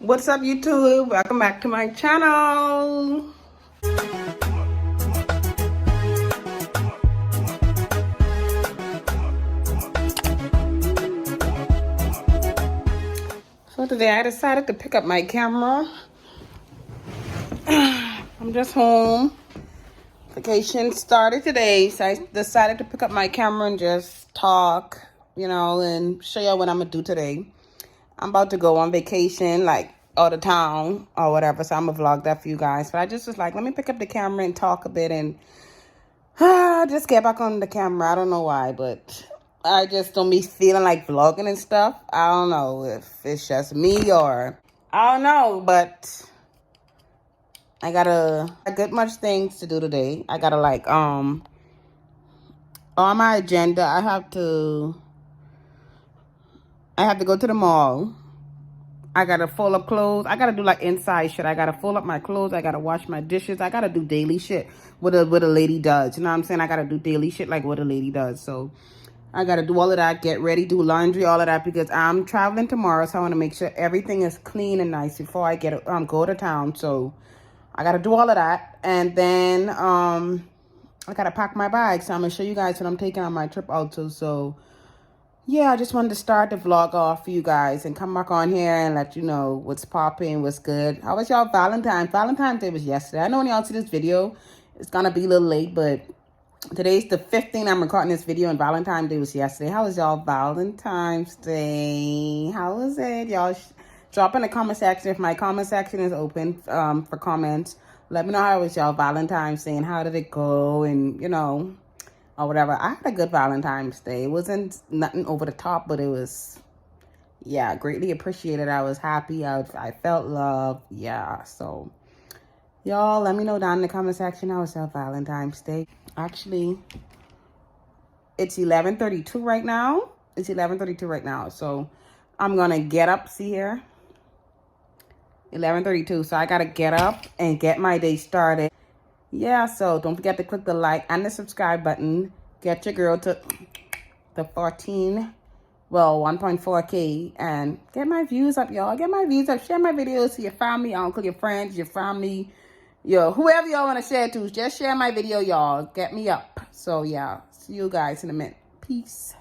What's up, YouTube? Welcome back to my channel. So today I decided to pick up my camera. I'm just home. Vacation started today, so I decided to pick up my camera and just talk, and show you what I'm gonna do today. I'm about to go on vacation, like out of town or whatever, so I'm gonna vlog that for you guys. But I just was like, let me pick up the camera and talk a bit and just get back on the camera. I don't know why, but I just don't be feeling like vlogging and stuff. I don't know if it's just me or I don't know, but I got much things to do today. I gotta on my agenda, I have to go to the mall. I gotta fold up clothes. I gotta do like inside shit. I gotta fold up my clothes. I gotta wash my dishes. I gotta do daily shit what a lady does. You know what I'm saying? I gotta do daily shit like what a lady does. So I gotta do all of that, get ready, do laundry, all of that, because I'm traveling tomorrow. So I want to make sure everything is clean and nice before I go to town. So I gotta do all of that, and then I gotta pack my bag. So I'm gonna show you guys what I'm taking on my trip also. So yeah, I just wanted to start the vlog off for you guys and come back on here and let you know what's popping, what's good. How was y'all Valentine's? Valentine's Day was yesterday. I know when y'all see this video, it's gonna be a little late, but today's the 15th I'm recording this video, and Valentine's Day was yesterday. How was y'all Valentine's Day? How was it? Y'all drop in the comment section. If my comment section is open for comments, let me know how it was y'all Valentine's Day and how did it go, and or whatever. I had a good Valentine's Day. It wasn't nothing over the top, but it was, yeah, greatly appreciated. I was happy. I felt love. Yeah, so y'all let me know down in the comment section how was your Valentine's Day. Actually, it's 11:32 right now. It's 11:32 right now. So I'm gonna get up. See here, 11:32. So I gotta get up and get my day started. Yeah, so don't forget to click the like and the subscribe button. Get your girl to the 1.4K, and get my views up, y'all. Get my views up. Share my videos to your family, your uncle, your friends, your family, whoever y'all want to share to. Just share my video, y'all. Get me up. So yeah, see you guys in a minute. Peace.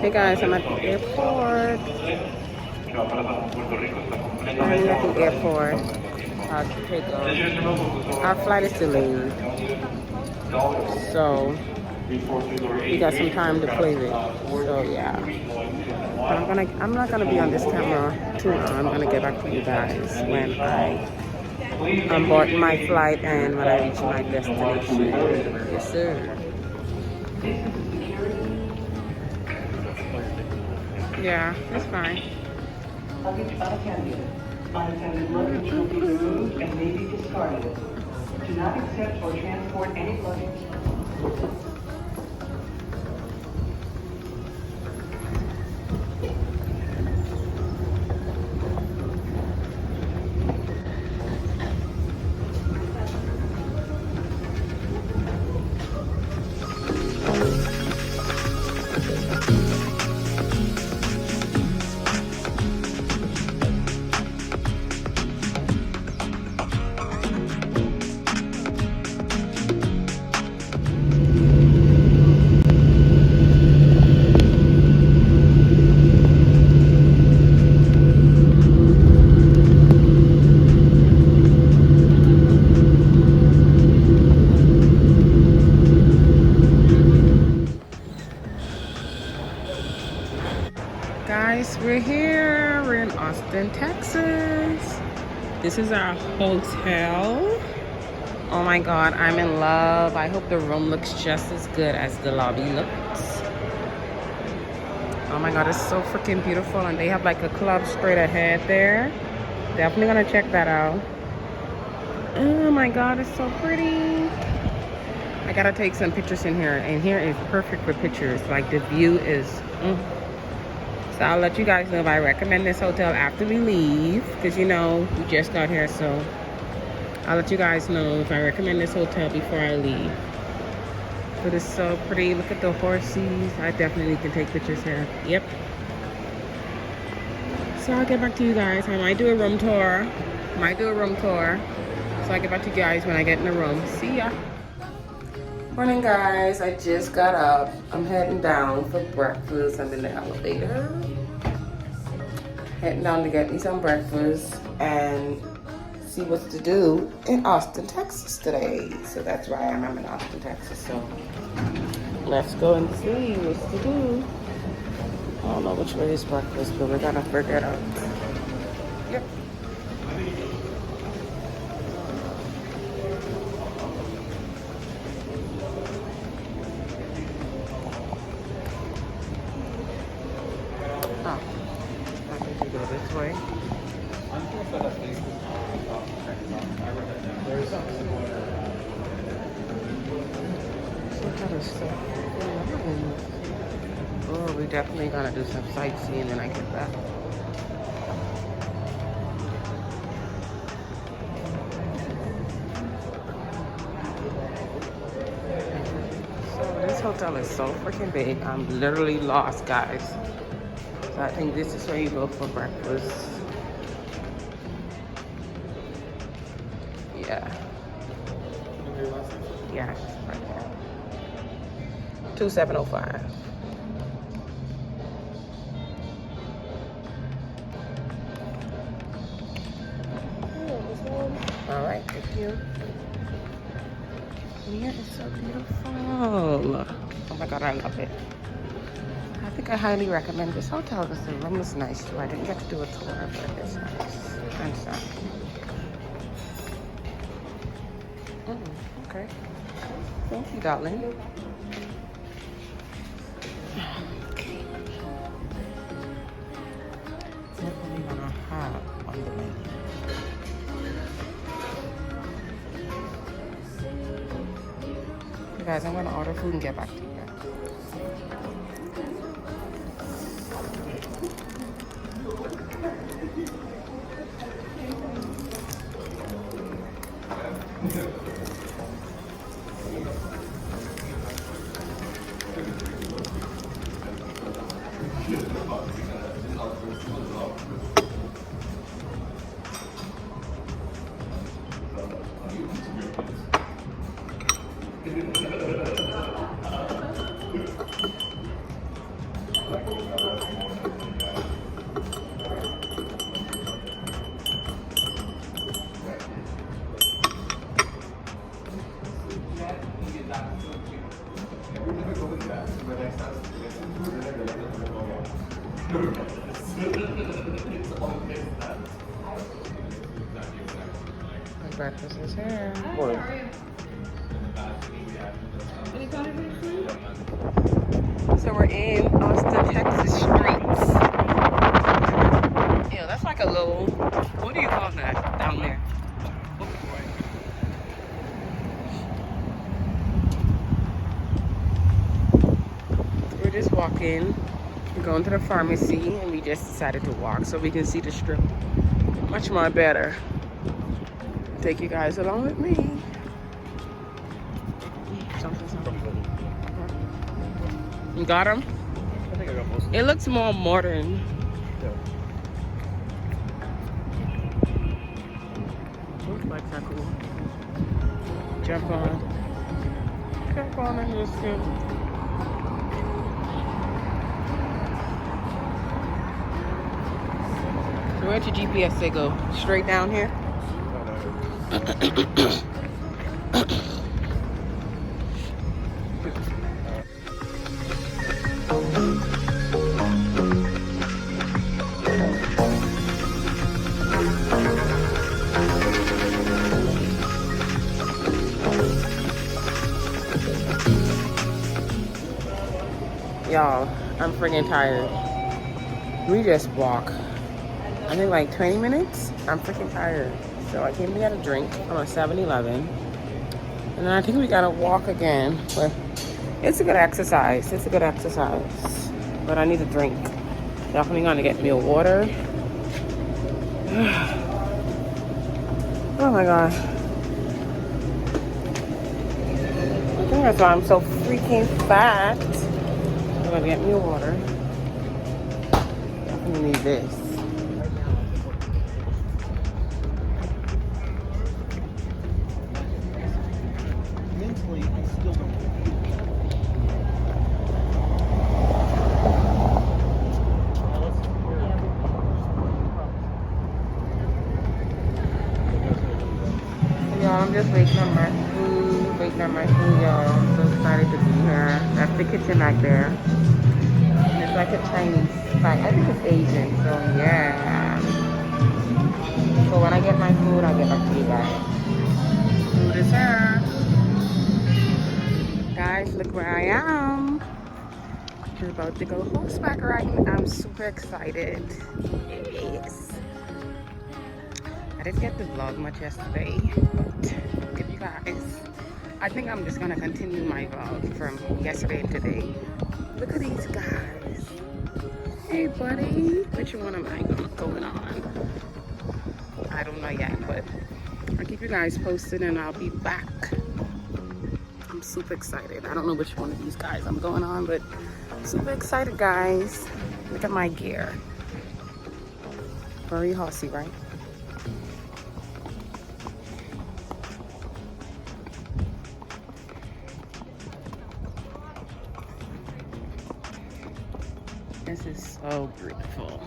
Hey guys, I'm at the airport. I'm at the airport. Our flight is delayed, so we got some time to play with. So yeah, I'm not gonna be on this camera too long. I'm gonna get back to you guys when I'm boarding my flight and when I reach my destination. Yes, sir. Yeah, it's fine. Unattended luggage will be removed and may be discarded. Do not accept or transport any luggage. Austin, Texas. This is our hotel. Oh my God, I'm in love. I hope the room looks just as good as the lobby looks. Oh my God, it's so freaking beautiful. And they have like a club straight ahead there. Definitely gonna check that out. Oh my God, it's so pretty. I gotta take some pictures in here. And here is perfect for pictures. Like the view is... So I'll let you guys know if I recommend this hotel after we leave. Because you know, we just got here, so... I'll let you guys know if I recommend this hotel before I leave. But it's so pretty. Look at the horses. I definitely can take pictures here. Yep. So I'll get back to you guys. I might do a room tour. So I'll get back to you guys when I get in the room. See ya. Morning, guys. I just got up. I'm heading down for breakfast. I'm in the elevator. Heading down to get me some breakfast and see what to do in Austin, Texas today. So that's why I'm in Austin, Texas. So let's go and see what's to do. I don't know which way is breakfast, but we're gonna figure it out. Yep. Oh, I think we go this way. Oh, we definitely gonna do some sightseeing when I get back. So this hotel is so freaking big. I'm literally lost, guys. So I think this is where you go for breakfast. Yeah. Yeah, right there. 2705. All right, thank you. Here is so beautiful. Oh my God, I love it. I think I highly recommend this hotel because the room is nice too. I didn't get to do a tour, but it's nice. And so. Okay. Thank you, darling. Okay. What are we gonna have on the menu? You guys, I'm gonna order food and get back to you. My breakfast is here. So we're in Austin, Texas streets. Yeah, that's like a little, what do you call that down there? We're just walking. We're going to the pharmacy and we just decided to walk so we can see the strip much more better. Take you guys along with me. You got them? I think I got most of them. It looks more modern. Yeah. Looks like that cool. Jump on. Jump on and just go. So where'd your GPS say go? Straight down here? Y'all, I'm freaking tired. We just walk. I think like 20 minutes. I'm freaking tired. So I came to get a drink from a 7-Eleven. And then I think we gotta walk again. But it's a good exercise. It's a good exercise. But I need a drink. Definitely gonna get me a water. Oh my god. I think that's why I'm so freaking fat. I'm gonna get me a water. Definitely need this. Mentally, I still don't. Y'all, I'm just waiting on my food. Waiting on my food, y'all. I'm so excited to be here. That's the kitchen back there. And it's like a Chinese spot. I think it's Asian, so yeah. So when I get my food, I'll get back to you guys. Food is here. Guys, look where I am. We're about to go horseback riding. I'm super excited. Yes. I didn't get to vlog much yesterday, but if you guys, I think I'm just gonna continue my vlog from yesterday and today. Look at these guys. Hey buddy, which one am I going on? I don't know yet, but I'll keep you guys posted and I'll be back. I'm super excited. I don't know which one of these guys I'm going on, but I'm super excited, guys. Look at my gear. Very horsey, right? This is so beautiful.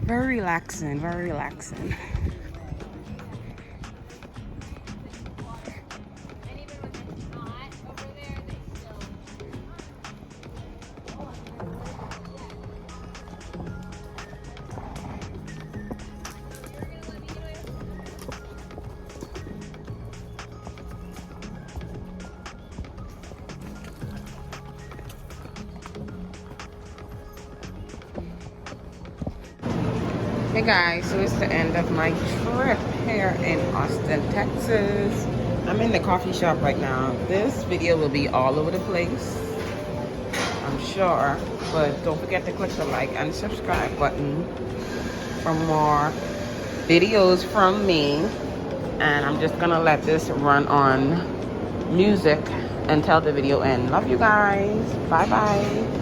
Very relaxing, very relaxing. Hey guys, so it's the end of my trip here in Austin, Texas. I'm in the coffee shop right now. This video will be all over the place, I'm sure, but don't forget to click the like and subscribe button for more videos from me. And I'm just gonna let this run on music until the video ends. Love you guys. Bye bye.